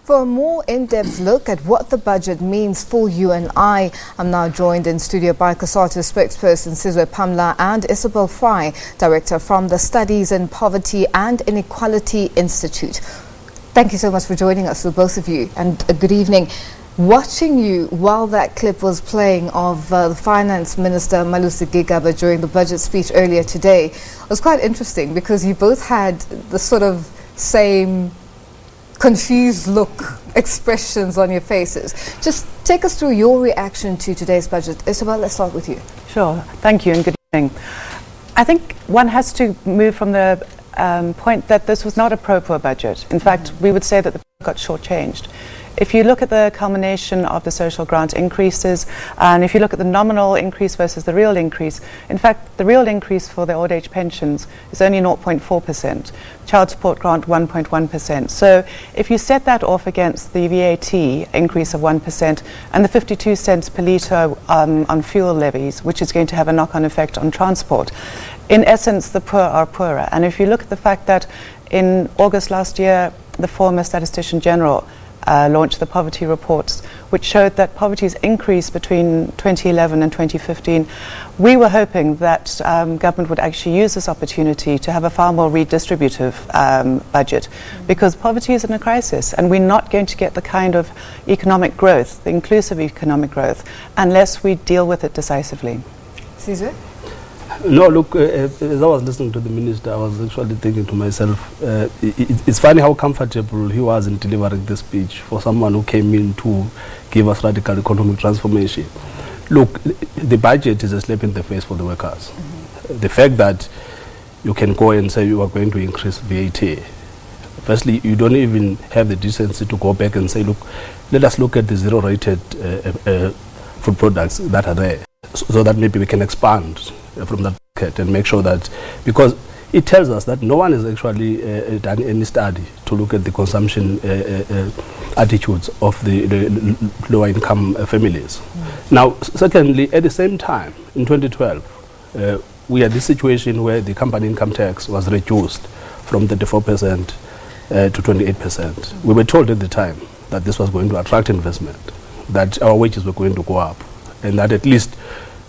For a more in-depth look at what the budget means for you and I'm now joined in studio by COSATU spokesperson Sizwe Pamla and Isabel Fry, director from the Studies in Poverty and Inequality Institute. Thank you so much for joining us, to both of you, and good evening. Watching you while that clip was playing of the Finance Minister Malusi Gigaba during the budget speech earlier today was quite interesting, because you both had the sort of same confused look, expressions on your faces. Just take us through your reaction to today's budget. Isabel, let's start with you. Sure. Thank you and good evening. I think one has to move from the point that this was not a pro-poor budget. In fact, we would say that the poor got shortchanged. If you look at the culmination of the social grant increases, and if you look at the nominal increase versus the real increase, in fact, the real increase for the old age pensions is only 0.4%, child support grant 1.1%. So if you set that off against the VAT increase of 1% and the 52 cents per litre on fuel levies, which is going to have a knock-on effect on transport, in essence, the poor are poorer. And if you look at the fact that in August last year, the former Statistician General launched the poverty reports, which showed that poverty's increased between 2011 and 2015. We were hoping that government would actually use this opportunity to have a far more redistributive budget, because poverty is in a crisis, and we're not going to get the kind of economic growth, the inclusive economic growth, unless we deal with it decisively. Sizwe? No, look, as I was listening to the minister, I was actually thinking to myself, it's funny how comfortable he was in delivering this speech for someone who came in to give us radical economic transformation. Look, the budget is a slap in the face for the workers. The fact that you can go and say you are going to increase VAT, firstly, you don't even have the decency to go back and say, look, let us look at the zero-rated food products that are there, so that maybe we can expand from that market and make sure that, because it tells us that no one has actually done any study to look at the consumption attitudes of the lower income families. Now, secondly, at the same time, in 2012, we had this situation where the company income tax was reduced from 34% to 28%. We were told at the time that this was going to attract investment, that our wages were going to go up, and that at least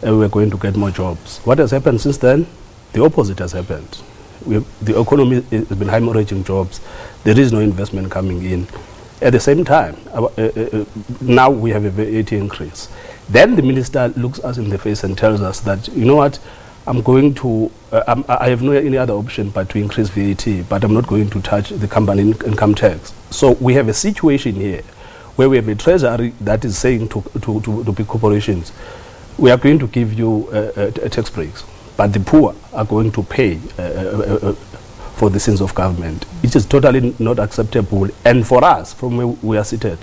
we're going to get more jobs. What has happened since then? The opposite has happened. The economy has been hemorrhaging jobs. There is no investment coming in. At the same time, now we have a VAT increase. Then the minister looks us in the face and tells us that, you know what, I'm going to, I have no any other option but to increase VAT, but I'm not going to touch the company income tax. So we have a situation here where we have a treasury that is saying to big corporations, we are going to give you tax breaks, but the poor are going to pay for the sins of government. It is totally not acceptable. And for us, from where we are seated,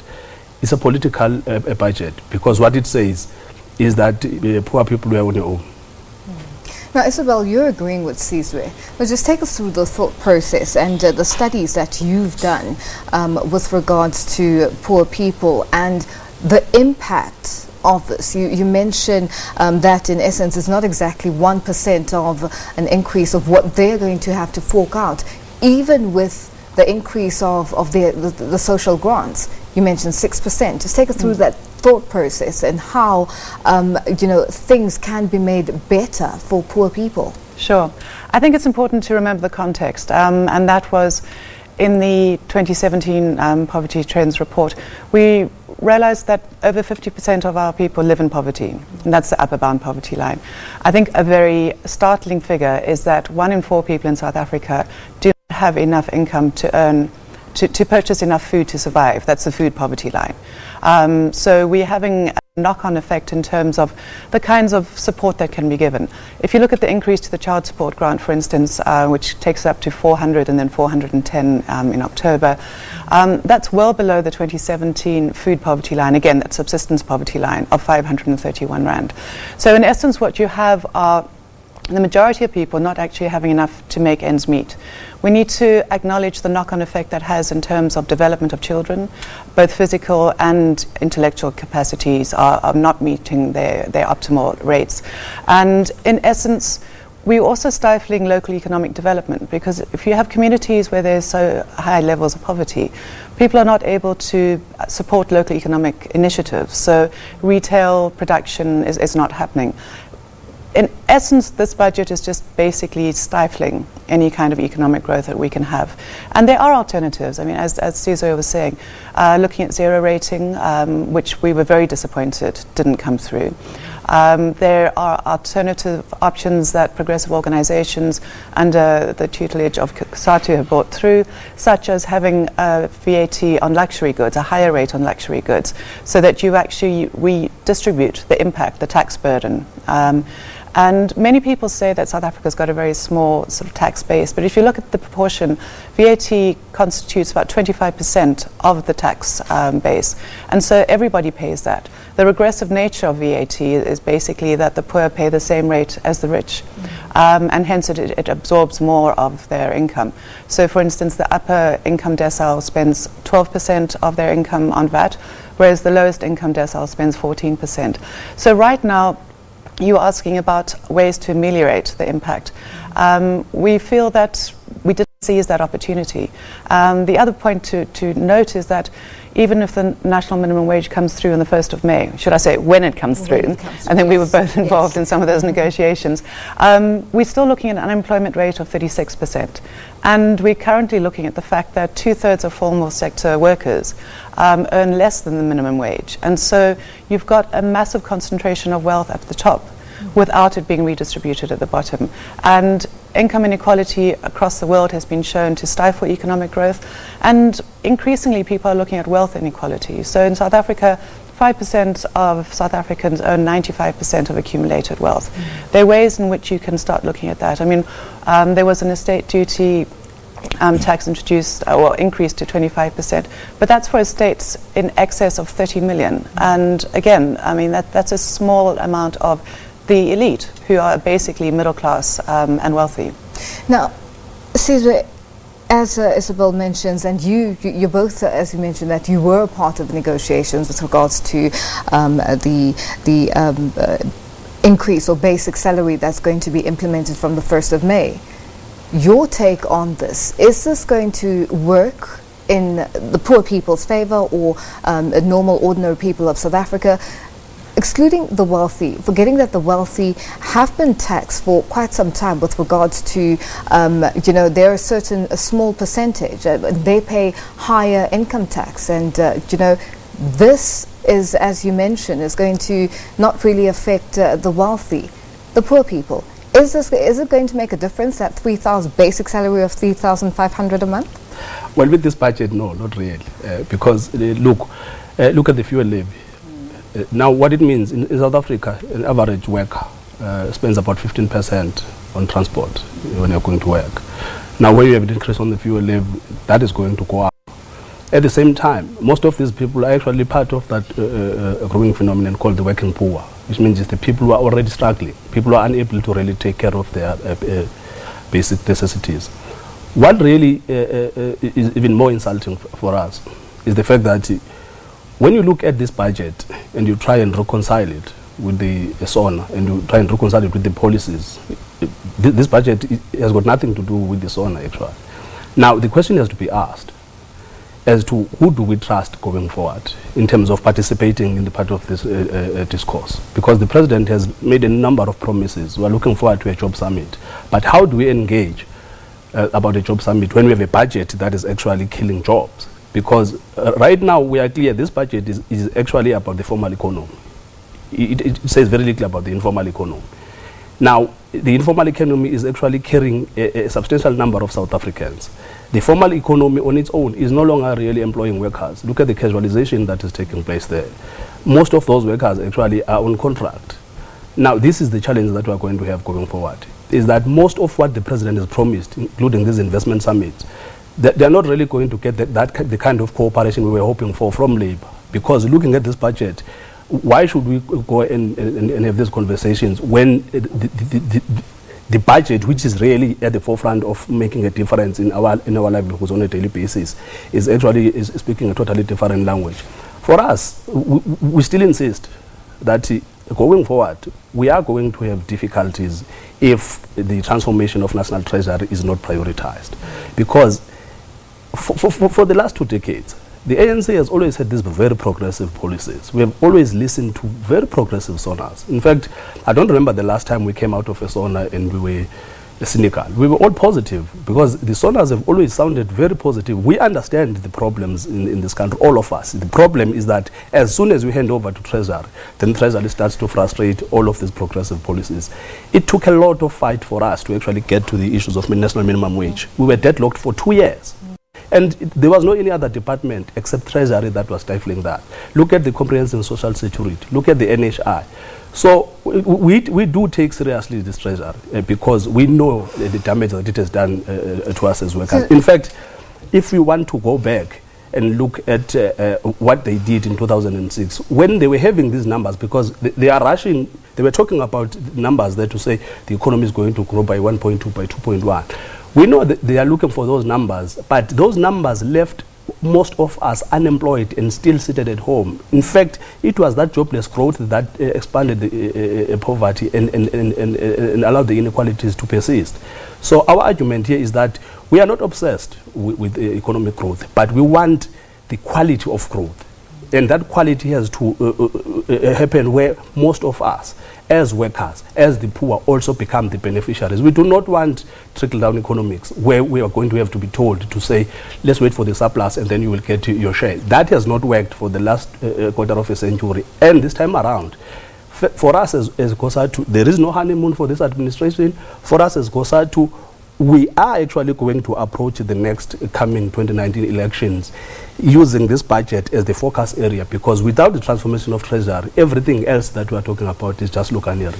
it's a political budget, because what it says is that poor people are on their own. Now, Isabel, you're agreeing with Sizwe. But just take us through the thought process and the studies that you've done with regards to poor people and the impact of this. You mentioned that in essence it's not exactly 1% of an increase of what they're going to have to fork out, even with the increase of the social grants. You mentioned 6%. Just take us through that thought process and how things can be made better for poor people. Sure. I think it's important to remember the context, and that was in the 2017 Poverty Trends report. We realized that over 50% of our people live in poverty, and that's the upper bound poverty line. I think a very startling figure is that 1 in 4 people in South Africa do not have enough income to earn, to purchase enough food to survive. That's the food poverty line. So we're having a knock-on effect in terms of the kinds of support that can be given. If you look at the increase to the child support grant, for instance, which takes up to 400 and then 410 in October, that's well below the 2017 food poverty line, again, that subsistence poverty line of 531 Rand. So in essence, what you have are the majority of people not actually having enough to make ends meet. We need to acknowledge the knock-on effect that has in terms of development of children. Both physical and intellectual capacities are not meeting their optimal rates. And in essence, we're also stifling local economic development, because if you have communities where there's so high levels of poverty, people are not able to support local economic initiatives. So retail production is not happening. In essence, this budget is just basically stifling any kind of economic growth that we can have. And there are alternatives. I mean, as Cesar was saying, looking at zero rating, which we were very disappointed didn't come through. There are alternative options that progressive organizations under the tutelage of COSATU have brought through, such as having a VAT on luxury goods, a higher rate on luxury goods, so that you actually redistribute the impact, the tax burden. And many people say that South Africa's got a very small sort of tax base, but if you look at the proportion, VAT constitutes about 25% of the tax base, and so everybody pays that. The regressive nature of VAT is basically that the poor pay the same rate as the rich, and hence it absorbs more of their income. So for instance, the upper income decile spends 12% of their income on VAT, whereas the lowest income decile spends 14%. So right now, you're asking about ways to ameliorate the impact. We feel that we didn't seize that opportunity. The other point to note is that even if the national minimum wage comes through on the 1st of May, should I say when it comes through, and then we were both involved in some of those negotiations, we're still looking at an unemployment rate of 36%. And we're currently looking at the fact that 2/3 of formal sector workers earn less than the minimum wage. And so you've got a massive concentration of wealth at the top without it being redistributed at the bottom. And income inequality across the world has been shown to stifle economic growth, and increasingly people are looking at wealth inequality. So in South Africa, 5% of South Africans own 95% of accumulated wealth. There are ways in which you can start looking at that. I mean, there was an estate duty tax introduced or increased to 25%, but that's for estates in excess of 30 million. And again, I mean, that's a small amount of the elite, who are basically middle class and wealthy. Now, Cesar, as Isabel mentions, and you both, as you mentioned, that you were a part of the negotiations with regards to the increase or basic salary that's going to be implemented from the 1st of May. Your take on this, is this going to work in the poor people's favor, or normal, ordinary people of South Africa? Excluding the wealthy, forgetting that the wealthy have been taxed for quite some time with regards to, they're a small percentage. They pay higher income tax, and, this is, as you mentioned, is going to not really affect the wealthy, the poor people. Is it going to make a difference, that 3,000 basic salary of 3,500 a month? Well, with this budget, no, not really, because look at the fuel levy. Now, what it means in South Africa, an average worker spends about 15% on transport when you're going to work. Now, when you have an increase on the fuel levy, that is going to go up. At the same time, most of these people are actually part of that growing phenomenon called the working poor, which means it's the people who are already struggling. People who are unable to really take care of their basic necessities. What really is even more insulting for us is the fact that when you look at this budget and you try and reconcile it with the SONA, and you try and reconcile it with the policies, this budget has got nothing to do with the SONA, actually. Now, the question has to be asked as to who do we trust going forward in terms of participating in the part of this discourse, because the president has made a number of promises. We are looking forward to a job summit, but how do we engage about a job summit when we have a budget that is actually killing jobs? Because right now we are clear this budget is actually about the formal economy. It says very little about the informal economy. Now, the informal economy is actually carrying a substantial number of South Africans. The formal economy on its own is no longer really employing workers. Look at the casualization that is taking place there. Most of those workers actually are on contract. Now, this is the challenge that we are going to have going forward, is that most of what the president has promised, including this investment summit, they are not really going to get the kind of cooperation we were hoping for from Labour. Because looking at this budget, why should we go and have these conversations when the budget, which is really at the forefront of making a difference in our livelihoods on a daily basis, is actually speaking a totally different language? For us, we still insist that going forward, we are going to have difficulties if the transformation of National Treasury is not prioritized. Because for the last 2 decades, the ANC has always had these very progressive policies. We have always listened to very progressive sonars. In fact, I don't remember the last time we came out of a sonar and we were cynical. We were all positive because the sonars have always sounded very positive. We understand the problems in this country, all of us. The problem is that as soon as we hand over to Treasury, then Treasury starts to frustrate all of these progressive policies. It took a lot of fight for us to actually get to the issues of national minimum wage. We were deadlocked for 2 years. And there was no any other department except Treasury that was stifling that. Look at the comprehensive social security. Look at the NHI. So we do take seriously this Treasury because we know the damage that it has done to us as workers. In fact, if we want to go back and look at what they did in 2006, when they were having these numbers, because they are rushing, they were talking about numbers there to say the economy is going to grow by 1.2, by 2.1. We know that they are looking for those numbers, but those numbers left most of us unemployed and still seated at home. In fact, it was that jobless growth that expanded the poverty and allowed the inequalities to persist. So our argument here is that we are not obsessed with economic growth, but we want the quality of growth. And that quality has to happen where most of us, as workers, as the poor, also become the beneficiaries. We do not want trickle-down economics where we are going to have to be told to say, let's wait for the surplus and then you will get your share. That has not worked for the last quarter of a century. And this time around, for us as COSATU, there is no honeymoon for this administration. For us as COSATU, we are actually going to approach the next coming 2019 elections using this budget as the focus area, because without the transformation of Treasury, everything else that we are talking about is just locaneering.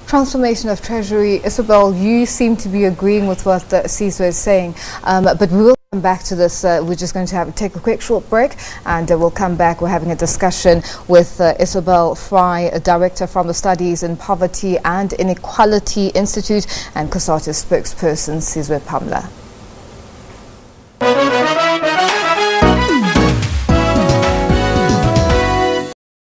Transformation of Treasury. Isabel, you seem to be agreeing with what Sizwe is saying, but we will come back to this. We're just going to take a quick short break and we'll come back. We're having a discussion with Isabel Fry, a director from the Studies in Poverty and Inequality Institute, and COSATU spokesperson Sizwe Pamla.